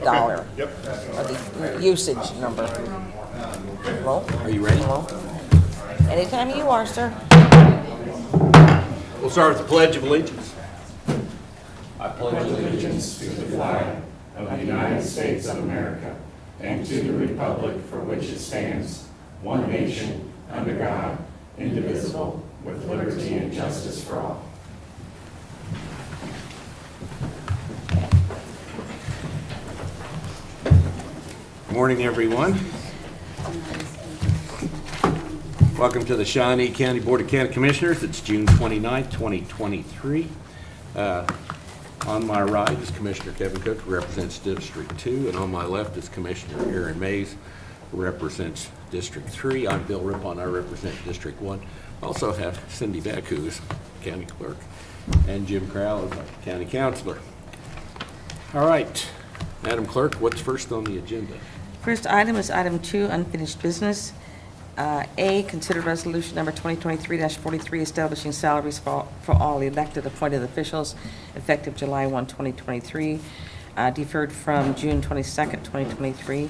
dollar Yep. of the usage number. Roll. Are you ready? Roll. Anytime you are, sir. We'll start with the Pledge of Allegiance. Allegiance to the flag of the United States of America and to the republic for which it stands, one nation, under God, indivisible, with liberty and justice for all. Good morning, everyone. Welcome to the Shawnee County Board of County Commissioners. It's June 29th, 2023. On my right is Commissioner Kevin Cook, who represents District 2, and on my left is Commissioner Aaron Mays, who represents District 3. I'm Bill Rippon, I represent District 1. Also have Cindy Beck, who is County Clerk, and Jim Crowell is our County Counselor. All right, Madam Clerk, what's first on the agenda? First item is item 2, unfinished business. A, consider resolution number 2023-43 establishing salaries for all elected appointed officials effective July 1, 2023, deferred from June 22nd, 2023.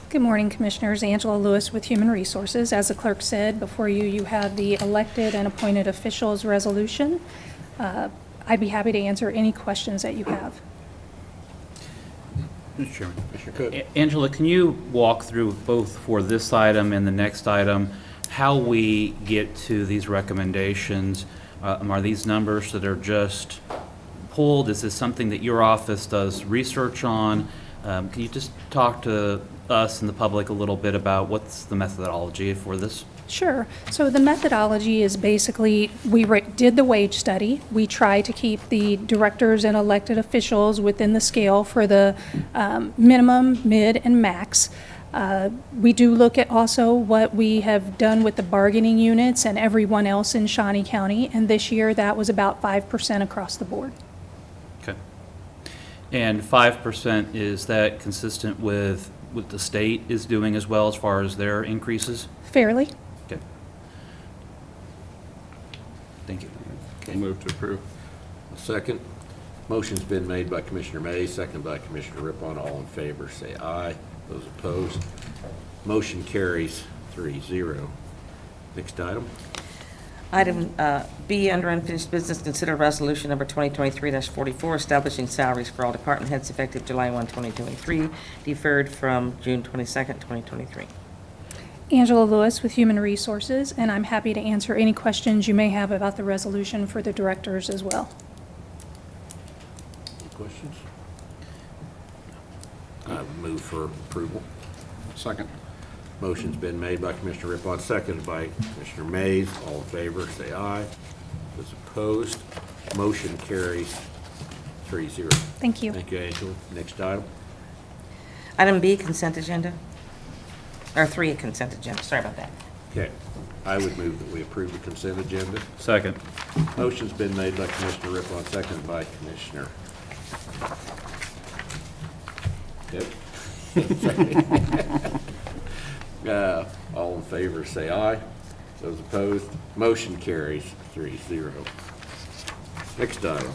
Good morning, Commissioners. Angela Lewis with Human Resources. As the clerk said, before you, you have the elected and appointed officials resolution. I'd be happy to answer any questions that you have. Mr. Chairman. Commissioner Cook. Angela, can you walk through both for this item and the next item, how we get to these recommendations? Are these numbers that are just pulled? Is this something that your office does research on? Can you just talk to us and the public a little bit about what's the methodology for this? Sure. So the methodology is basically, we did the wage study. We try to keep the directors and elected officials within the scale for the minimum, mid, and max. We do look at also what we have done with the bargaining units and everyone else in Shawnee County, and this year that was about 5% across the board. Okay. And 5%, is that consistent with what the state is doing as well as far as their increases? Fairly. Okay. Thank you. Okay. Move to approve. A second. Motion's been made by Commissioner Mays, seconded by Commissioner Rippon. All in favor, say aye. Those opposed, motion carries 3-0. Next item. Item B, under unfinished business, consider resolution number 2023-44 establishing salaries for all department heads effective July 1, 2023, deferred from June 22nd, 2023. Angela Lewis with Human Resources, and I'm happy to answer any questions you may have about the resolution for the directors as well. Any questions? I would move for approval. Second. Motion's been made by Commissioner Rippon, seconded by Commissioner Mays. All in favor, say aye. Those opposed, motion carries 3-0. Thank you. Thank you, Angela. Next item. Item B, consent agenda. Or 3, consent agenda. Sorry about that. Okay. I would move that we approve the consent agenda. Second. Motion's been made by Commissioner Rippon, seconded by Commissioner. Yep. All in favor, say aye. Those opposed, motion carries 3-0. Next item.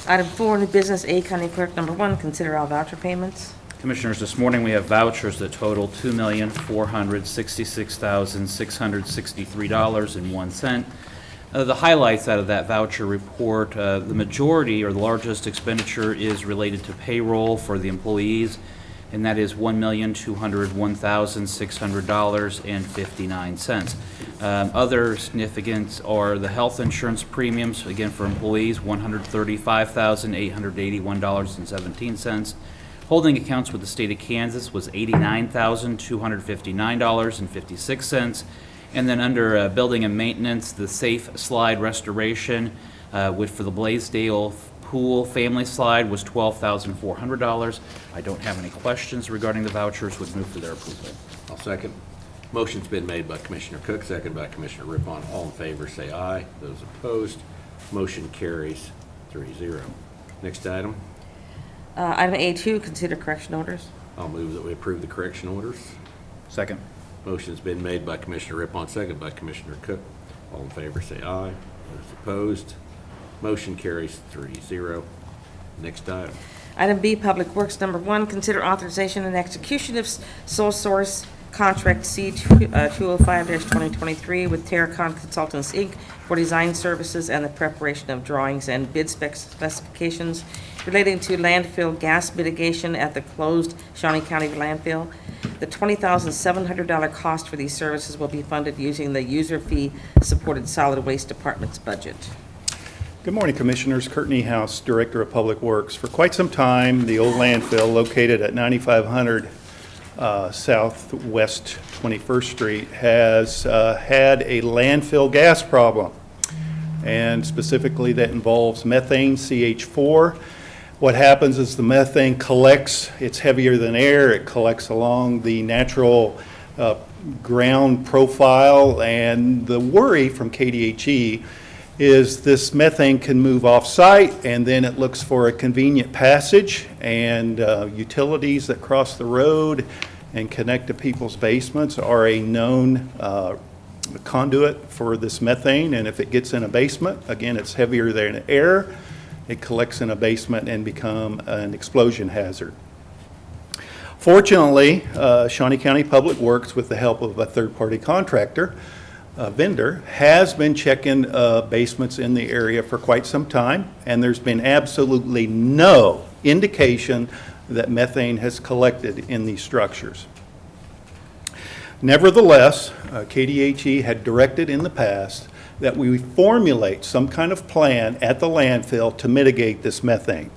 Item 4, new business. A, County Clerk number 1, consider all voucher payments. Commissioners, this morning we have vouchers that total $2,466,663.01. The highlights out of that voucher report, the majority or the largest expenditure is related to payroll for the employees, and that is $1,201,600.59. Other significant are the health insurance premiums, again for employees, $135,881.17. Holding accounts with the state of Kansas was $89,259.56. And then under building and maintenance, the safe slide restoration, which for the Blaisdell Pool family slide was $12,400. I don't have any questions regarding the vouchers, would move for their approval. I'll second. Motion's been made by Commissioner Cook, seconded by Commissioner Rippon. All in favor, say aye. Those opposed, motion carries 3-0. Next item. Item A2, consider correction orders. I'll move that we approve the correction orders. Second. Motion's been made by Commissioner Rippon, seconded by Commissioner Cook. All in favor, say aye. Those opposed, motion carries 3-0. Next item. Item B, Public Works, number 1, consider authorization and execution of sole source contract C-205-2023 with Terracon Consultants, Inc. for design services and the preparation of drawings and bid specifications relating to landfill gas mitigation at the closed Shawnee County landfill. The $20,700 cost for these services will be funded using the user fee-supported solid waste department's budget. Good morning, Commissioners. Kurt Niehaus, Director of Public Works. For quite some time, the old landfill located at 9500 Southwest 21st Street has had a landfill gas problem, and specifically that involves methane, CH4. What happens is the methane collects, it's heavier than air, it collects along the natural ground profile, and the worry from KDHE is this methane can move off-site, and then it looks for a convenient passage, and utilities that cross the road and connect to people's basements are a known conduit for this methane, and if it gets in a basement, again, it's heavier than air, it collects in a basement and become an explosion hazard. Fortunately, Shawnee County Public Works, with the help of a third-party contractor, vendor, has been checking basements in the area for quite some time, and there's been absolutely no indication that methane has collected in these structures. Nevertheless, KDHE had directed in the past that we formulate some kind of plan at the landfill to mitigate this methane.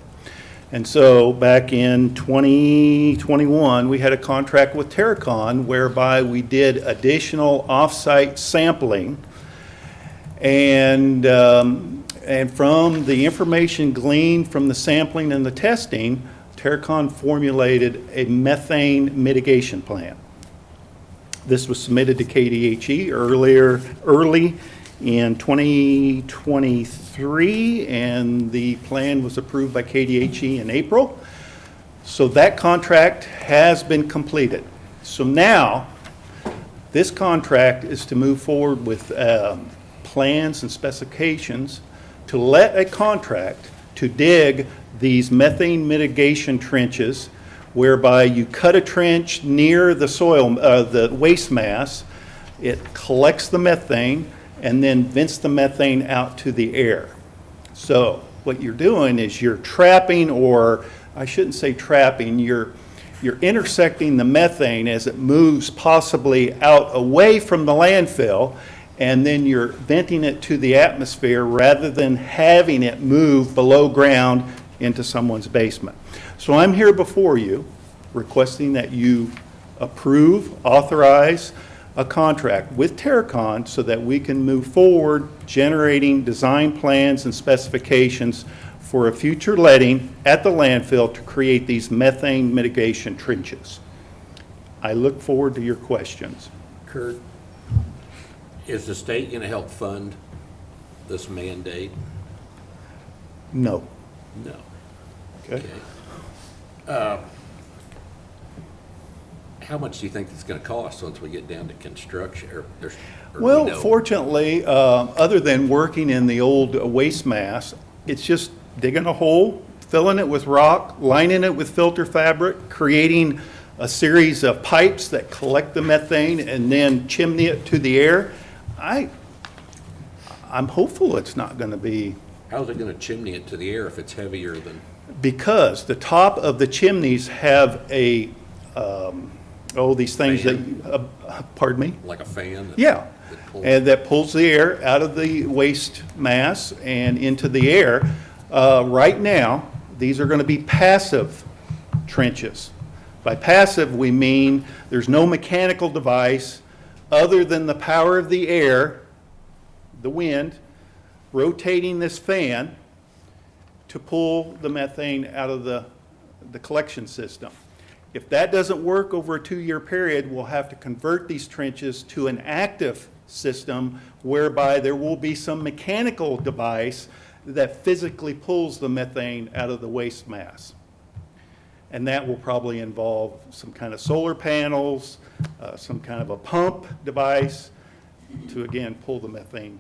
And so back in 2021, we had a contract with Terracon whereby we did additional off-site sampling, and from the information gleaned from the sampling and the testing, Terracon formulated a methane mitigation plan. This was submitted to KDHE early in 2023, and the plan was approved by KDHE in April. So that contract has been completed. So now, this contract is to move forward with plans and specifications to let a contract to dig these methane mitigation trenches, whereby you cut a trench near the soil, the waste mass, it collects the methane, and then vents the methane out to the air. So what you're doing is you're trapping, or I shouldn't say trapping, you're intersecting the methane as it moves possibly out away from the landfill, and then you're venting it to the atmosphere rather than having it move below ground into someone's basement. So I'm here before you requesting that you approve, authorize a contract with Terracon so that we can move forward generating design plans and specifications for a future letting at the landfill to create these methane mitigation trenches. I look forward to your questions. Kurt, is the state going to help fund this mandate? No. No. Okay. How much do you think it's going to cost once we get down to construction? Or Well, we know? fortunately, other than working in the old waste mass, it's just digging a hole, filling it with rock, lining it with filter fabric, creating a series of pipes that collect the methane and then chimney it to the air. I'm hopeful it's not going to be, How's it going to chimney it to the air if it's heavier than? because the top of the chimneys have a, these things that, pardon me? Like a fan? Yeah, that pulls- and that pulls the air out of the waste mass and into the air. Right now, these are going to be passive trenches. By passive, we mean there's no mechanical device other than the power of the air, the wind, rotating this fan to pull the methane out of the collection system. If that doesn't work over a 2-year period, we'll have to convert these trenches to an active system whereby there will be some mechanical device that physically pulls the methane out of the waste mass. And that will probably involve some kind of solar panels, some kind of a pump device to, again, pull the methane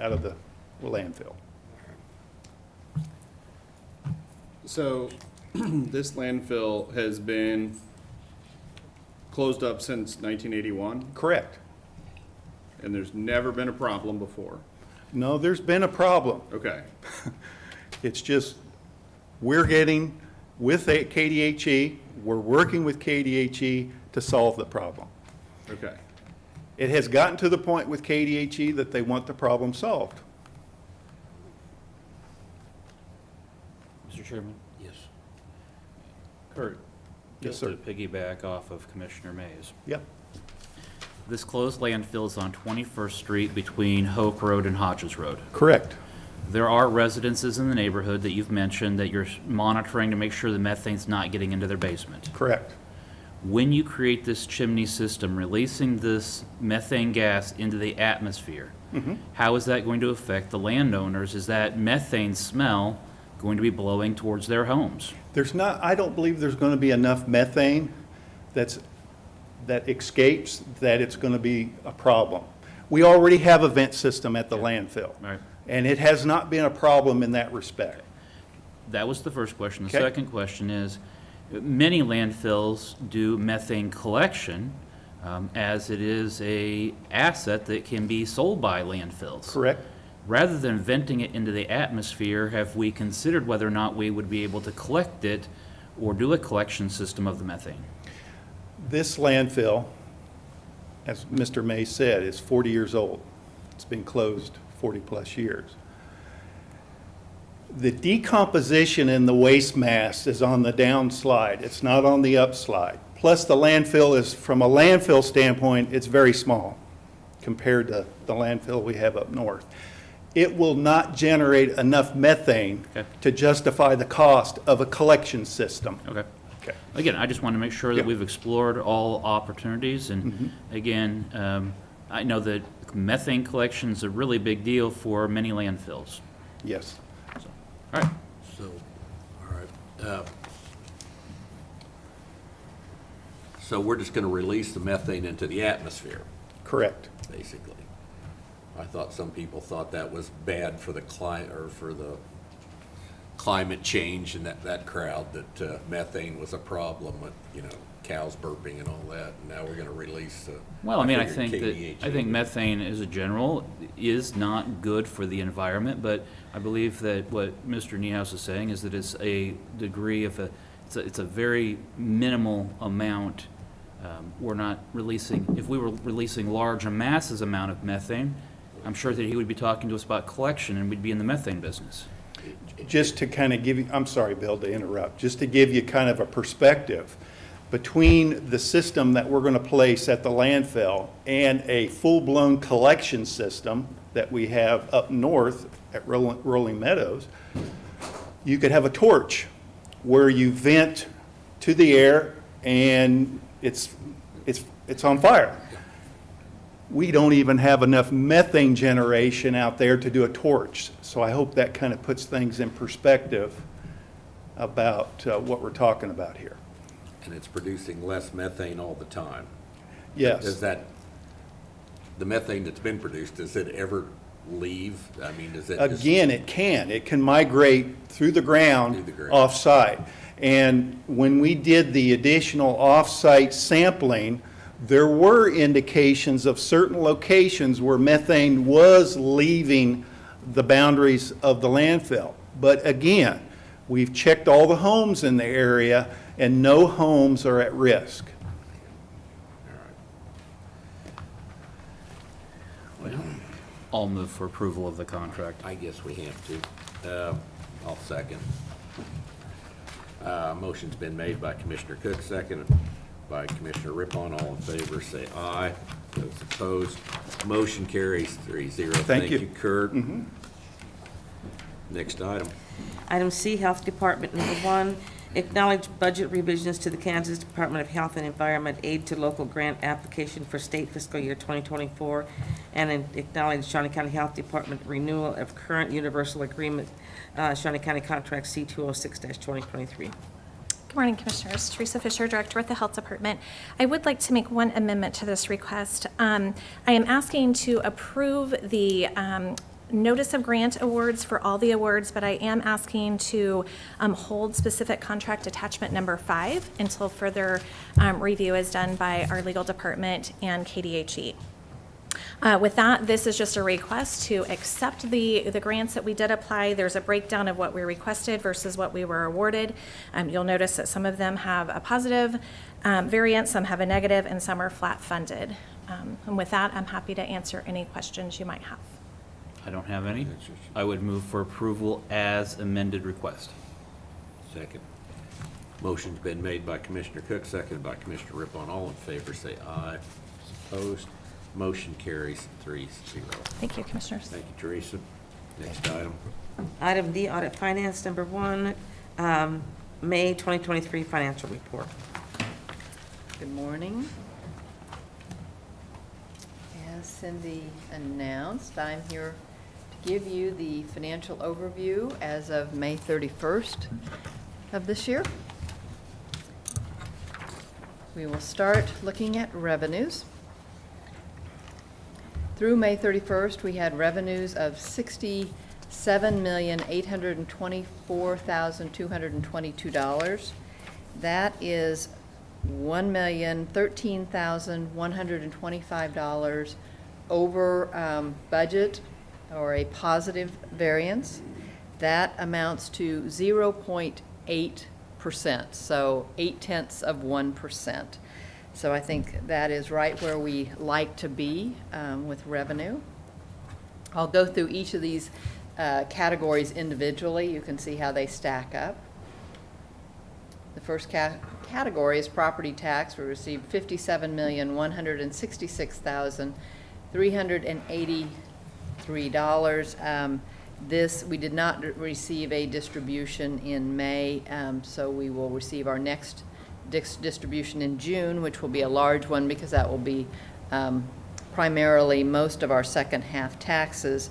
out of the landfill. So this landfill has been closed up since 1981, Correct. and there's never been a problem before. No, there's been a problem. Okay, It's just, we're getting with KDHE, we're working with KDHE to solve the problem. okay. It has gotten to the point with KDHE that they want the problem solved. Mr. Chairman? Yes. Kurt? Yes, just to sir. piggyback off of Commissioner Mays. Yep, This closed landfill is on 21st Street between Hope Road and Hodges Road. correct. There are residences in the neighborhood that you've mentioned that you're monitoring to make sure the methane's not getting into their basement. Correct. When you create this chimney system, releasing this methane gas into the atmosphere, how is that going to affect the landowners? Is that methane smell going to be blowing towards their homes? I don't believe there's going to be enough methane that escapes that it's going to be a problem. We already have a vent system at the landfill. Right. And it has not been a problem in that respect. That was the first question. The Okay. second question is, many landfills do methane collection, as it is a asset that can be sold by landfills. Correct? Rather than venting it into the atmosphere, have we considered whether or not we would be able to collect it or do a collection system of the methane? This landfill, as Mr. May said, is 40 years old. It's been closed 40-plus years. The decomposition in the waste mass is on the downslide. It's not on the upslide. Plus, the landfill is, from a landfill standpoint, it's very small compared to the landfill we have up north. It will not generate enough methane Okay. to justify the cost of a collection system. Okay. Okay. Again, I just want to make sure that Yeah. we've explored all opportunities, and again, I know that methane collection is a really big deal for many landfills. Yes. All right. So, all right. So we're just going to release the methane into the atmosphere, Correct. basically. I thought some people thought that was bad for the or for the climate change and that crowd, that methane was a problem with, cows burping and all that. And now we're going to release. Well, I mean, I figured think KDHE would- methane as a general is not good for the environment, but I believe that what Mr. Niehaus is saying is that it's a degree of it's a very minimal amount. We're not releasing, if we were releasing large masses amount of methane, I'm sure that he would be talking to us about collection and we'd be in the methane business. Just to kind of give you, I'm sorry, Bill, to interrupt, just to give you kind of a perspective, between the system that we're going to place at the landfill and a full-blown collection system that we have up north at Rolling Meadows, you could have a torch where you vent to the air and it's on fire. We don't even have enough methane generation out there to do a torch. So I hope that kind of puts things in perspective about what we're talking about here. And it's producing less methane all the time. Yes. Does the methane that's been produced, does it ever leave? I mean, does it? Again, it can migrate through the ground Through the ground. off-site. And when we did the additional off-site sampling, there were indications of certain locations where methane was leaving the boundaries of the landfill. But again, we've checked all the homes in the area, and no homes are at risk. Well, I'll move for approval of the contract. I guess we have to. I'll second. Motion's been made by Commissioner Cook, seconded by Commissioner Rippon. All in favor, say aye. Those opposed, motion carries 3-0. Thank you. Thank you, Kurt. Next item. Item C, Health Department, number 1, acknowledge budget revisions to the Kansas Department of Health and Environment Aid to Local Grant application for state fiscal year 2024, and acknowledge Shawnee County Health Department renewal of current universal agreement, Shawnee County Contract C206-2023. Good morning, Commissioners. Teresa Fisher, Director with the Health Department. I would like to make one amendment to this request. I am asking to approve the notice of grant awards for all the awards, but I am asking to hold specific contract attachment number 5 until further review is done by our legal department and KDHE. With that, this is just a request to accept the grants that we did apply. There's a breakdown of what we requested versus what we were awarded. You'll notice that some of them have a positive variance, some have a negative, and some are flat funded. And with that, I'm happy to answer any questions you might have. I don't have any. I would move for approval as amended request. Second. Motion's been made by Commissioner Cook, seconded by Commissioner Rippon. All in favor, say aye. Opposed? Motion carries 3-0. Thank you, Commissioners. Thank you, Teresa. Next item. Item D, Audit Finance, number 1, May 2023 financial report. Good morning. As Cindy announced, I'm here to give you the financial overview as of May 31st of this year. We will start looking at revenues. Through May 31st, we had revenues of $67,824,222. That is $1,013,125 over budget, or a positive variance. That amounts to 0.8%, so 0.8%. So I think that is right where we like to be with revenue. I'll go through each of these categories individually. You can see how they stack up. The first category is property tax. We received $57,166,383. This, we did not receive a distribution in May, so we will receive our next distribution in June, which will be a large one because that will be primarily most of our second half taxes.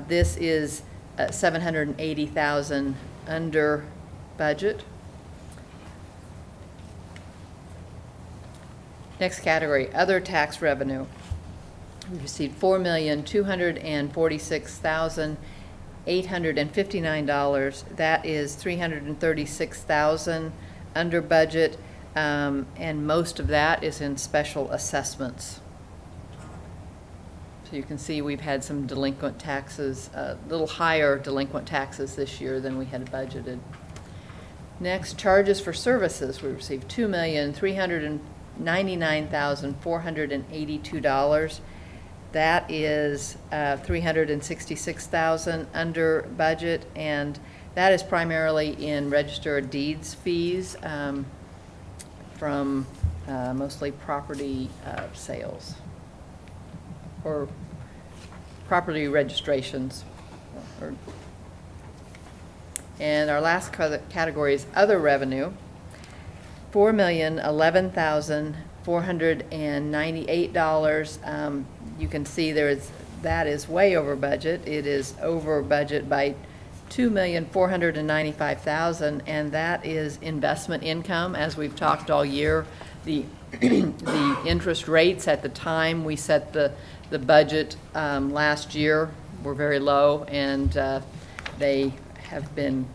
This is $780,000 under budget. Next category, other tax revenue. We received $4,246,859. That is $336,000 under budget, and most of that is in special assessments. So you can see we've had some delinquent taxes, a little higher delinquent taxes this year than we had budgeted. Next, charges for services. We received $2,399,482. That is $366,000 under budget, and that is primarily in register of deeds fees from mostly property sales or property registrations. And our last category is other revenue, $4,011,498. You can see that is way over budget. It is over budget by $2,495,000, and that is investment income. As we've talked all year, the interest rates at the time we set the budget last year were very low, and they have been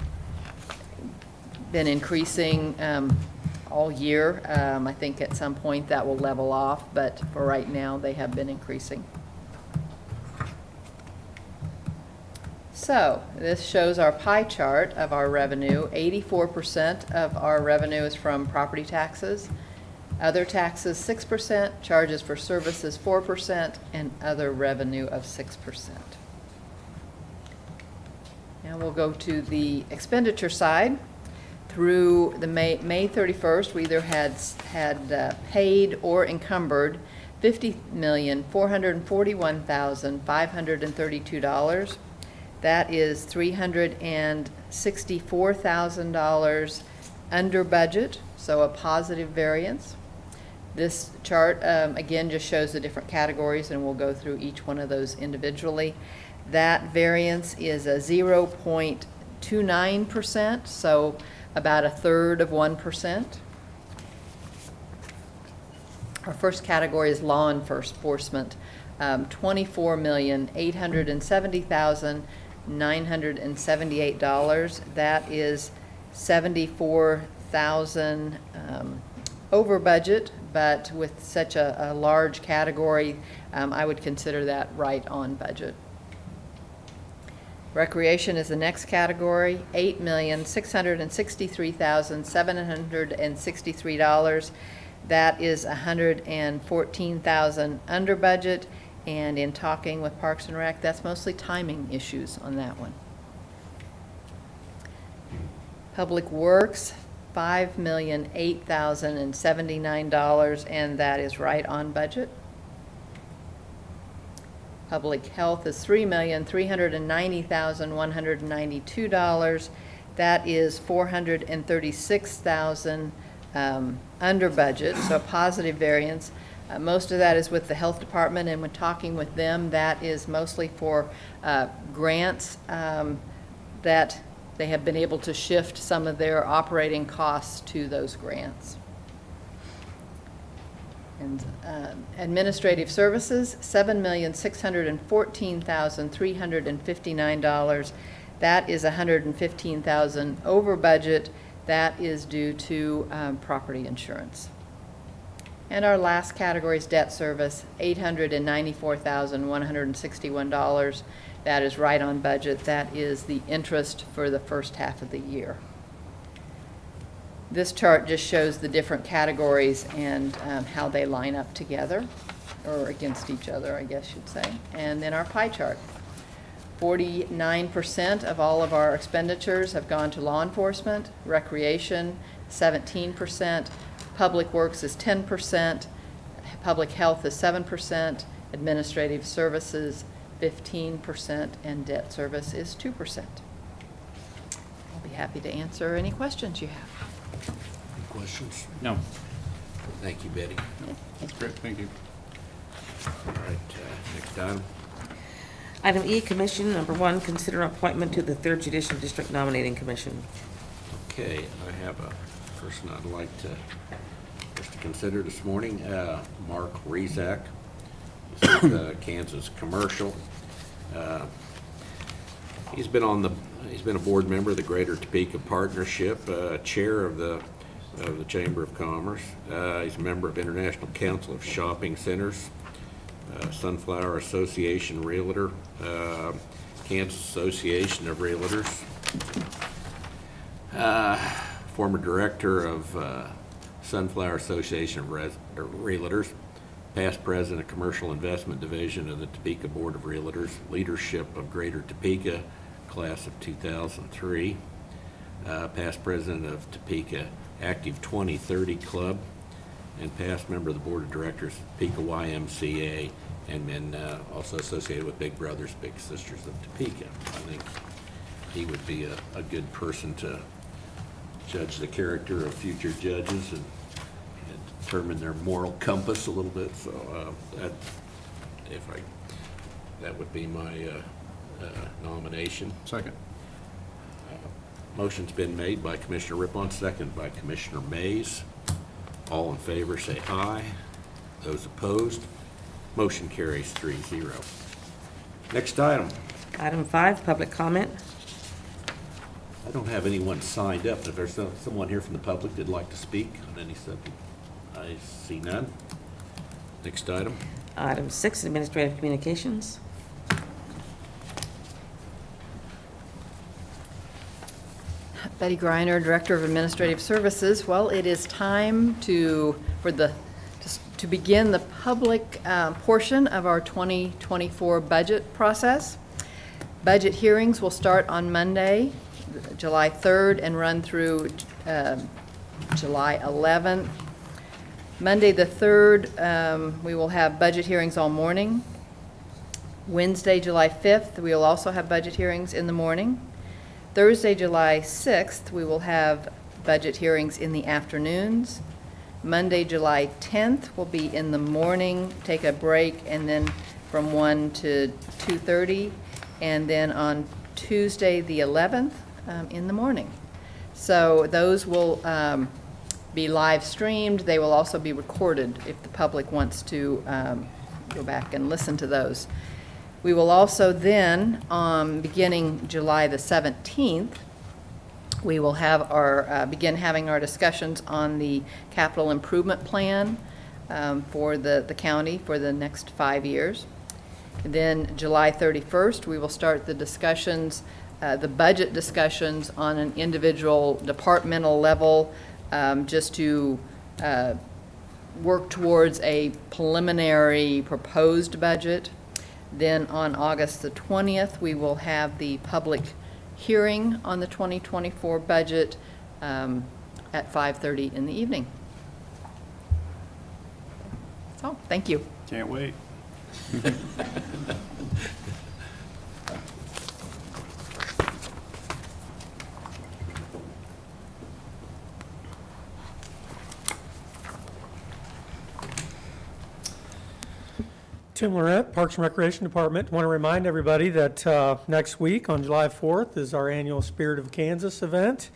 increasing all year. I think at some point that will level off, but for right now they have been increasing. So this shows our pie chart of our revenue. 84% of our revenue is from property taxes, other taxes 6%, charges for services 4%, and other revenue of 6%. Now we'll go to the expenditure side. Through the May 31st, we either had paid or encumbered $50,441,532. That is $364,000 under budget, so a positive variance. This chart, again, just shows the different categories, and we'll go through each one of those individually. That variance is a 0.29%, so about 1/3 of 1%. Our first category is law enforcement. $24,870,978. That is 74,000 over budget, but with such a large category, I would consider that right on budget. Recreation is the next category, $8,663,763. That is 114,000 under budget, and in talking with Parks and Rec, that's mostly timing issues on that one. Public Works, $5,008,079, and that is right on budget. Public Health is $3,390,192. That is 436,000 under budget, so a positive variance. Most of that is with the Health Department, and when talking with them, that is mostly for grants that they have been able to shift some of their operating costs to those grants. And administrative services, $7,614,359. That is 115,000 over budget. That is due to property insurance. And our last category is debt service, $894,161. That is right on budget. That is the interest for the first half of the year. This chart just shows the different categories and how they line up together, or against each other, I guess you'd say. And then our pie chart. 49% of all of our expenditures have gone to law enforcement, recreation, 17%, public works is 10%, public health is 7%, administrative services 15%, and debt service is 2%. I'll be happy to answer any questions you have. Any questions? No. Thank you, Betty. That's great, thank you. All right, next item. Item E, Commission, number 1, consider appointment to the 3rd Judicial District Nominating Commission. Okay, I have a person I'd like to consider this morning, Mark Rezak. He's with Kansas Commercial. He's been a board member of the Greater Topeka Partnership, chair of the Chamber of Commerce. He's a member of International Council of Shopping Centers, Sunflower Association Realtor, Kansas Association of Realtors, former director of Sunflower Association of Realtors, past president of Commercial Investment Division of the Topeka Board of Realtors, leadership of Greater Topeka, class of 2003, past president of Topeka Active 2030 Club, and past member of the Board of Directors of Topeka YMCA, and been also associated with Big Brothers Big Sisters of Topeka. I think he would be a good person to judge the character of future judges and determine their moral compass a little bit. So that would be my nomination. Second. Motion's been made by Commissioner Rippon, second by Commissioner Mays. All in favor say aye. Those opposed, motion carries 3-0. Next item. Item 5, public comment. I don't have anyone signed up. If there's someone here from the public that'd like to speak on any subject, I see none. Next item. Item 6, administrative communications. Betty Greiner, Director of Administrative Services. Well, it is time to begin the public portion of our 2024 budget process. Budget hearings will start on Monday, July 3rd, and run through July 11th. Monday the 3rd, we will have budget hearings all morning. Wednesday, July 5th, we will also have budget hearings in the morning. Thursday, July 6th, we will have budget hearings in the afternoons. Monday, July 10th will be in the morning, take a break, and then from 1 to 2:30. And then on Tuesday, the 11th, in the morning. So those will be live streamed. They will also be recorded if the public wants to go back and listen to those. We will also then, beginning July the 17th, we will have our, begin having our discussions on the capital improvement plan for the county for the next 5 years. And then July 31st, we will start the discussions, the budget discussions on an individual departmental level, just to work towards a preliminary proposed budget. Then on August the 20th, we will have the public hearing on the 2024 budget at 5:30 in the evening. So, thank you. Can't wait. Tim Laurent, Parks and Recreation Department. Want to remind everybody that next week on July 4th is our annual Spirit of Kansas event.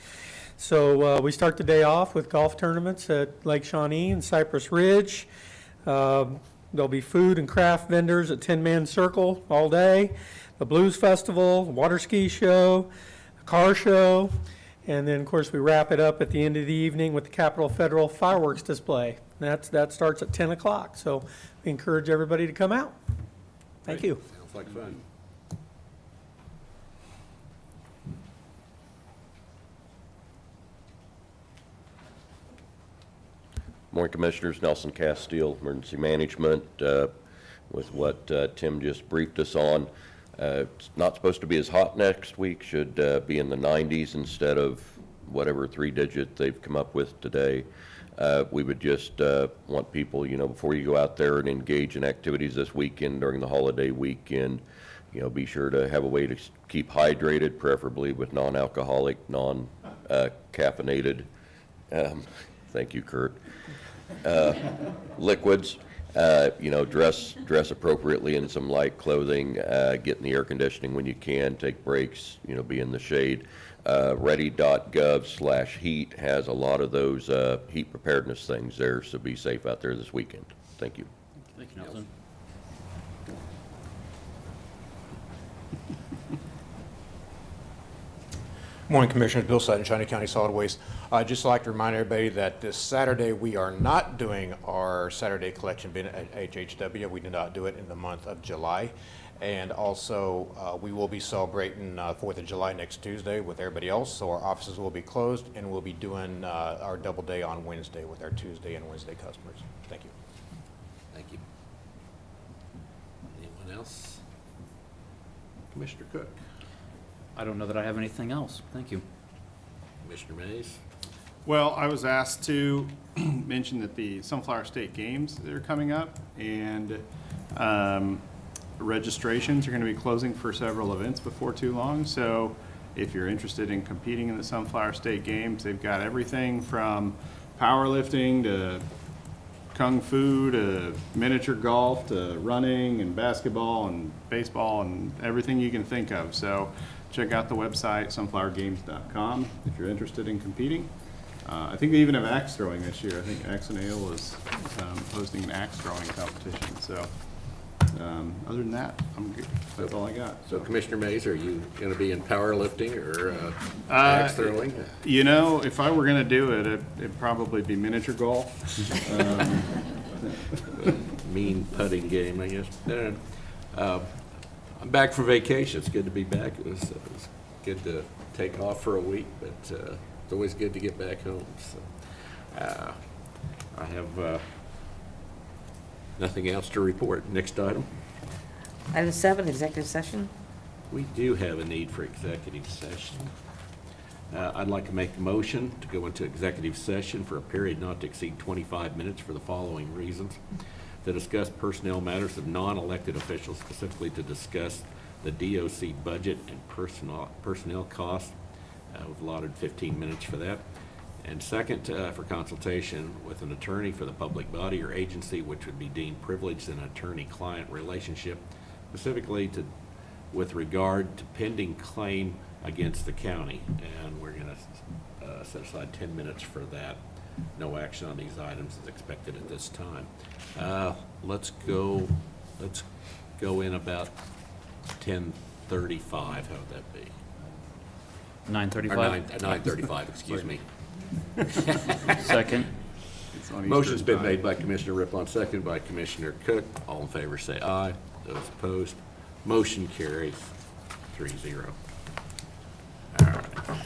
So we start the day off with golf tournaments at Lake Shawnee and Cypress Ridge. There'll be food and craft vendors at Tin Man Circle all day, the Blues Festival, water ski show, a car show, and then, of course, we wrap it up at the end of the evening with the Capitol Federal fireworks display. That starts at 10 o'clock, so we encourage everybody to come out. Thank you. Sounds like fun. Morning, Commissioners. Nelson Castile, Emergency Management. With what Tim just briefed us on, it's not supposed to be as hot next week. Should be in the 90s instead of whatever 3-digit they've come up with today. We would just want people, before you go out there and engage in activities this weekend during the holiday weekend, be sure to have a way to keep hydrated, preferably with non-alcoholic, non-caffeinated, thank you, Kurt, liquids. Dress appropriately in some light clothing, get in the air conditioning when you can, take breaks, be in the shade. Ready.gov/heat has a lot of those heat preparedness things there, so be safe out there this weekend. Thank you. Thank you, Nelson. Morning, Commissioners. Bill Sutton, Shawnee County Solid Waste. I'd just like to remind everybody that this Saturday we are not doing our Saturday collection bin at HHW. We did not do it in the month of July. And also, we will be celebrating 4th of July next Tuesday with everybody else, so our offices will be closed, and we'll be doing our double day on Wednesday with our Tuesday and Wednesday customers. Thank you. Thank you. Anyone else? Commissioner Cook? I don't know that I have anything else. Thank you. Commissioner Mays? Well, I was asked to mention that the Sunflower State Games that are coming up, and registrations are going to be closing for several events before too long. So if you're interested in competing in the Sunflower State Games, they've got everything from powerlifting to kung fu to miniature golf to running and basketball and baseball and everything you can think of. So check out the website, sunflowergames.com, if you're interested in competing. I think they even have axe throwing this year. I think Axe and Ale is hosting an axe throwing competition. So other than that, I'm good. That's all I got. So Commissioner Mays, are you going to be in powerlifting or axe throwing? If I were going to do it, it'd probably be miniature golf. Mean putting game, I guess. I'm back from vacation. It's good to be back. It was good to take off for a week, but it's always good to get back home. So I have nothing else to report. Next item. Item 7, executive session. We do have a need for executive session. I'd like to make a motion to go into executive session for a period not to exceed 25 minutes for the following reasons. To discuss personnel matters of non-elected officials, specifically to discuss the DOC budget and personnel costs. We've allotted 15 minutes for that. And second, for consultation with an attorney for the public body or agency which would be deemed privileged in an attorney-client relationship, specifically with regard to pending claim against the county. And we're going to set aside 10 minutes for that. No action on these items is expected at this time. Let's go Let's go in about 10:35, how would that be? 9:35? 9:35, excuse me. Second? It's on Motion's Eastern been time. made by Commissioner Riplon, seconded by Commissioner Cook. All in favor say aye. Those opposed, motion carries 3-0. All right.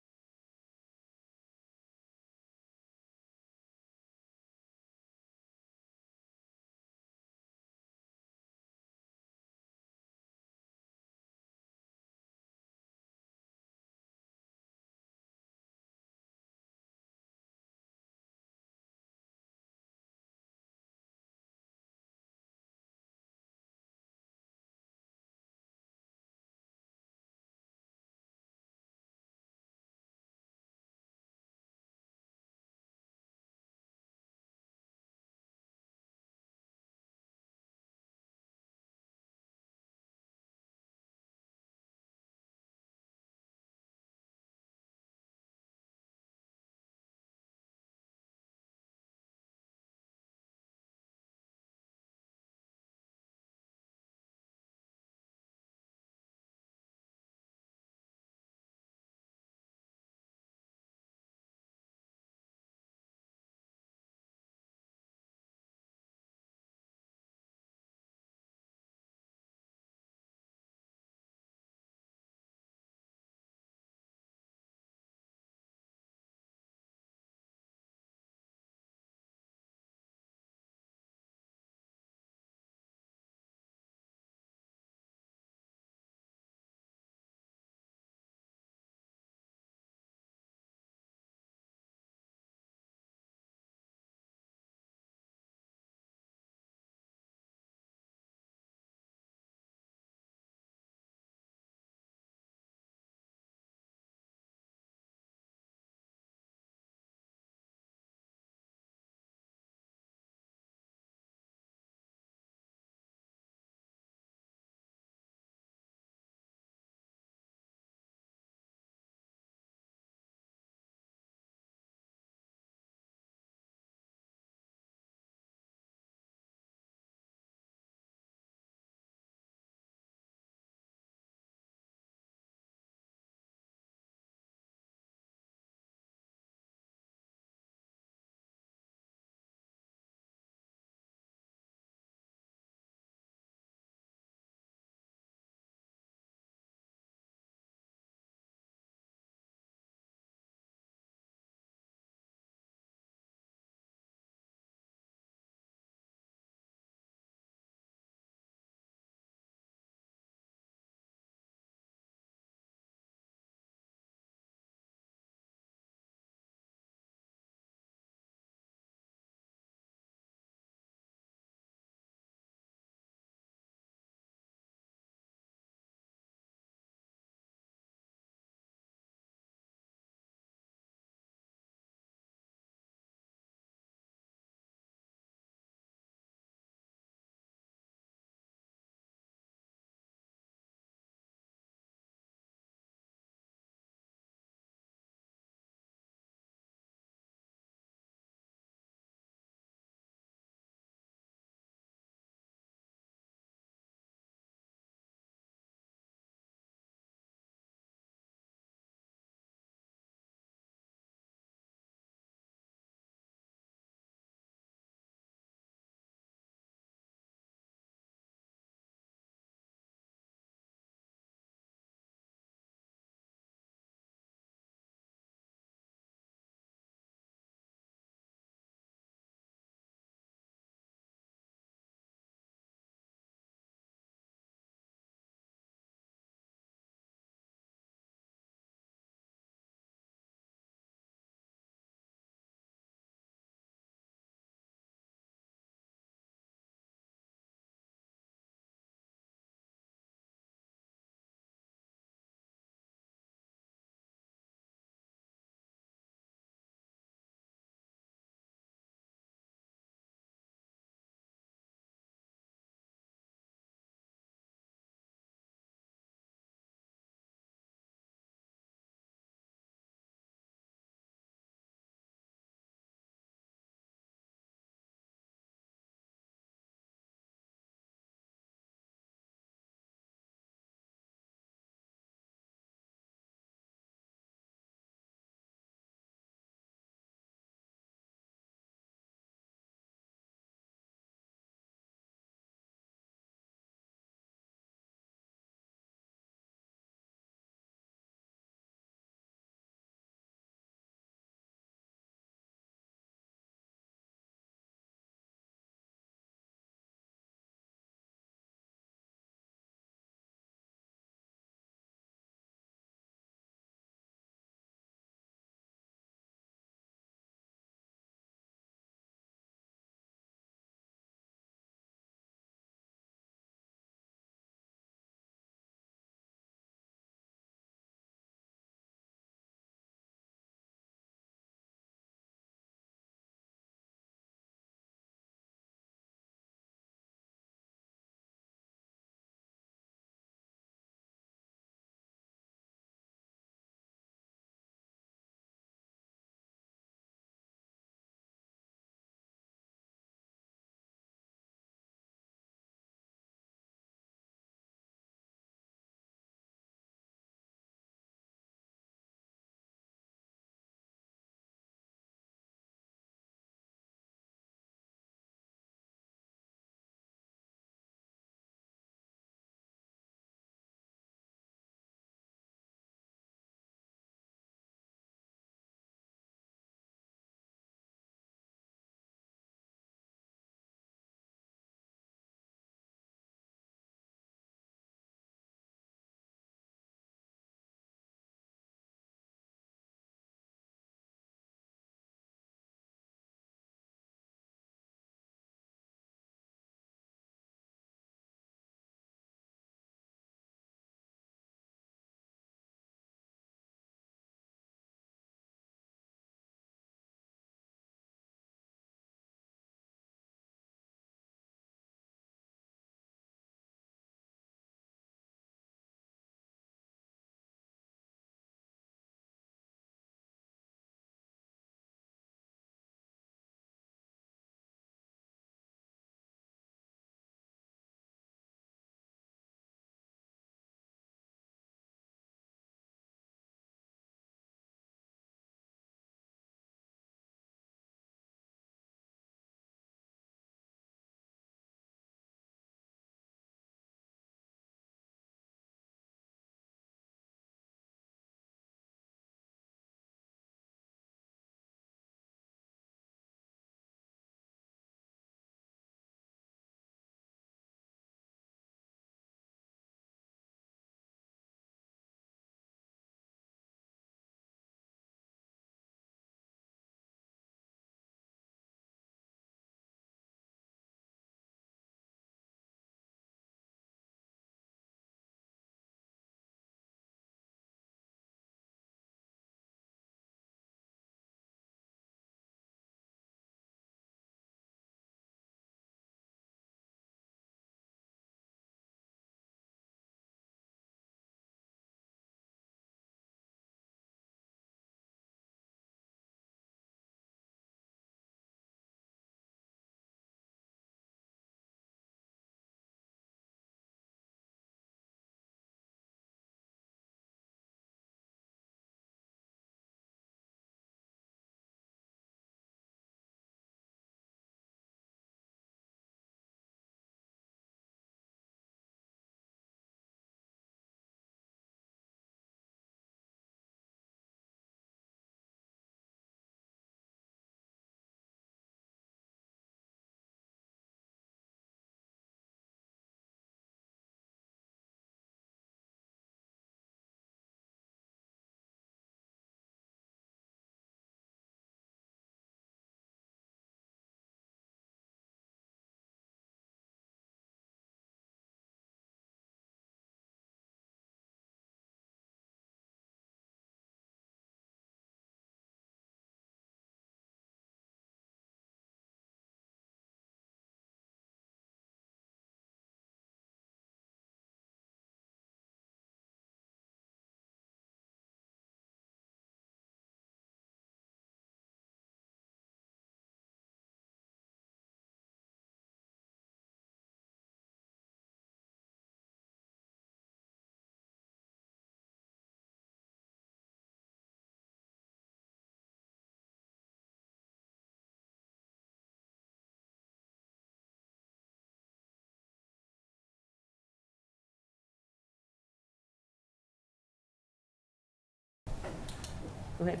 Go ahead.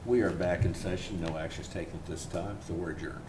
We are back in session. No actions taken at this time, so we're adjourned.